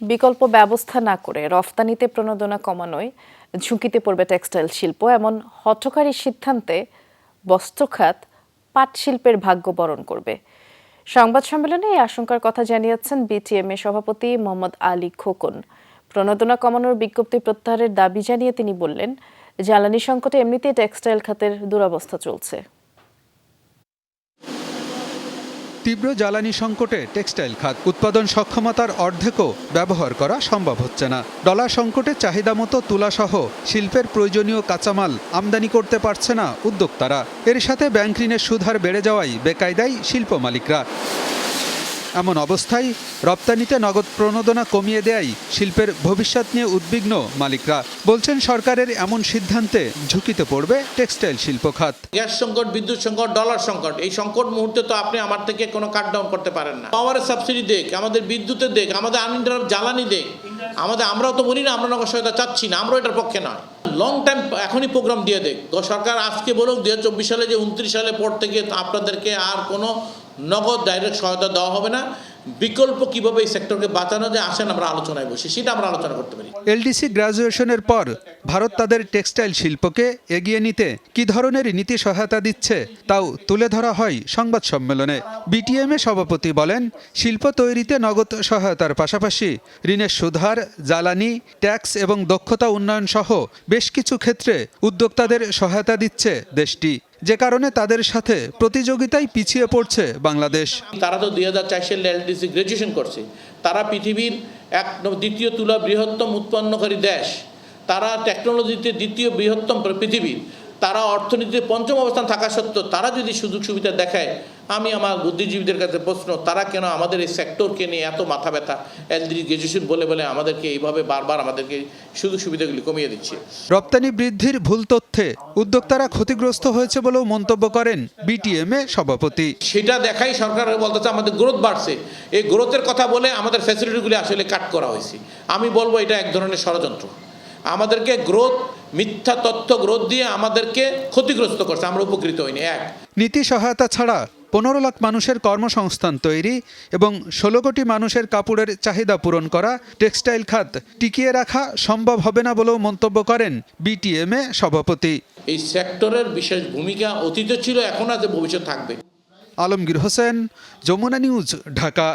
বিকল্প ব্যবস্থা না করে রফতানিতে প্রণোদনা কমানোয় ঝুঁকিতে পড়বে টেক্সটাইল শিল্প। এমন হঠকারী সিদ্ধান্তে বস্ত্র খাত পাট শিল্পের ভাগ্য বরণ করবে। সংবাদ সম্মেলনে এই আশঙ্কার কথা জানিয়েছেন বিটিএমএ সভাপতি মোহাম্মদ আলী খোকন। প্রণোদনা কমানোর বিজ্ঞপ্তি প্রত্যাহারের দাবি জানিয়ে তিনি বললেন, জ্বালানি সংকটে এমনিতেই টেক্সটাইল খাতের দুরবস্থা চলছে। তীব্র জ্বালানি সংকটে টেক্সটাইল খাত উৎপাদন সক্ষমতার অর্ধেকও ব্যবহার করা সম্ভব হচ্ছে না। ডলার সংকটে চাহিদা মতো তুলাসহ শিল্পের প্রয়োজনীয় কাঁচামাল আমদানি করতে পারছে না উদ্যোক্তারা। এর সাথে ব্যাংক ঋণের সুদহার বেড়ে যাওয়ায় বেকায়দায় শিল্প মালিকরা। এমন অবস্থায় রপ্তানিতে নগদ প্রণোদনা কমিয়ে দেয় শিল্পের ভবিষ্যৎ নিয়ে উদ্বিগ্ন মালিকরা। বলছেন, সরকারের এমন সিদ্ধান্তে ঝুঁকিতে পড়বে টেক্সটাইল শিল্প খাত। গ্যাস সংকট, বিদ্যুৎ সংকট, ডলার সংকট, এই সংকট মুহূর্তে তো আপনি আমার থেকে কোনো কাট ডাউন করতে পারেন না। পাওয়ারের সাবসিডি দেখ, আমাদের বিদ্যুতের দেখ, আমাদের আনইন্টারাপ্ট জ্বালানি দেখ, আমরাও তো বলি না আমরা নগদ সহায়তা চাচ্ছি না, আমরাও এটার পক্ষে নয়। লং টাইম এখনই প্রোগ্রাম দিয়ে দেখ সরকার। আজকে বলুক 2024 সালে যে 29 সালের পর থেকে আপনাদেরকে আর কোনো নগদ ডাইরেক্ট সহায়তা দেওয়া হবে না। বিকল্প কিভাবে এই সেক্টরকে বাঁচানো যায় আসেন আমরা আলোচনায় বসি, সেটা আমরা আলোচনা করতে পারি। এলডিসি গ্রাজুয়েশনের পর ভারত তাদের টেক্সটাইল শিল্পকে এগিয়ে নিতে কি ধরনের নীতি সহায়তা দিচ্ছে তাও তুলে ধরা হয় সংবাদ সম্মেলনে। বিটিএমএ সভাপতি বলেন, শিল্প তৈরিতে নগদ সহায়তার পাশাপাশি ঋণের সুদহার, জ্বালানি, ট্যাক্স এবং দক্ষতা উন্নয়ন সহ বেশ কিছু ক্ষেত্রে উদ্যোক্তাদের সহায়তা দিচ্ছে দেশটি, যে কারণে তাদের সাথে প্রতিযোগিতায় পিছিয়ে পড়ছে বাংলাদেশ। তারা তো 2004 সালে এলডিসি গ্রাজুয়েশন করছে। তারা পৃথিবীর দ্বিতীয় তুলা বৃহত্তম উৎপন্নকারী দেশ। তারা টেকনোলজিতে দ্বিতীয় বৃহত্তম পৃথিবীর। তারা অর্থনীতিতে পঞ্চম অবস্থান থাকা সত্ত্বেও তারা যদি সুযোগ সুবিধা দেখায়, আমি আমার বুদ্ধিজীবীদের কাছে প্রশ্ন, তারা কেন আমাদের এই সেক্টরকে নিয়ে এত মাথা ব্যথা এলডিসি গ্রাজুয়েশন বলে বলে আমাদেরকে এইভাবে বারবার আমাদেরকে সুযোগ সুবিধাগুলি কমিয়ে দিচ্ছে। রপ্তানি বৃদ্ধির ভুল তথ্যে উদ্যোক্তারা ক্ষতিগ্রস্ত হয়েছে বলেও মন্তব্য করেন বিটিএমএ সভাপতি। সেটা দেখাই সরকার বলতেছে আমাদের গ্রোথ বাড়ছে। এই গ্রোথের কথা বলে আমাদের ফ্যাসিলিটিগুলি আসলে কাট করা হয়েছে। আমি বলবো এটা এক ধরনের ষড়যন্ত্র। আমাদেরকে গ্রোথ, মিথ্যা তথ্য গ্রোথ দিয়ে আমাদেরকে ক্ষতিগ্রস্ত করছে, আমরা উপকৃত হইনি। নীতি সহায়তা ছাড়া 15 লাখ মানুষের কর্মসংস্থান তৈরি এবং 16 কোটি মানুষের কাপড়ের চাহিদা পূরণ করা টেক্সটাইল খাত টিকিয়ে রাখা সম্ভব হবে না বলেও মন্তব্য করেন বিটিএমএ সভাপতি। এই সেক্টরের বিশেষ ভূমিকা অতীতে ছিল, এখন আছে, ভবিষ্যৎ থাকবে। আলমগীর হোসেন, যমুনা নিউজ, ঢাকা।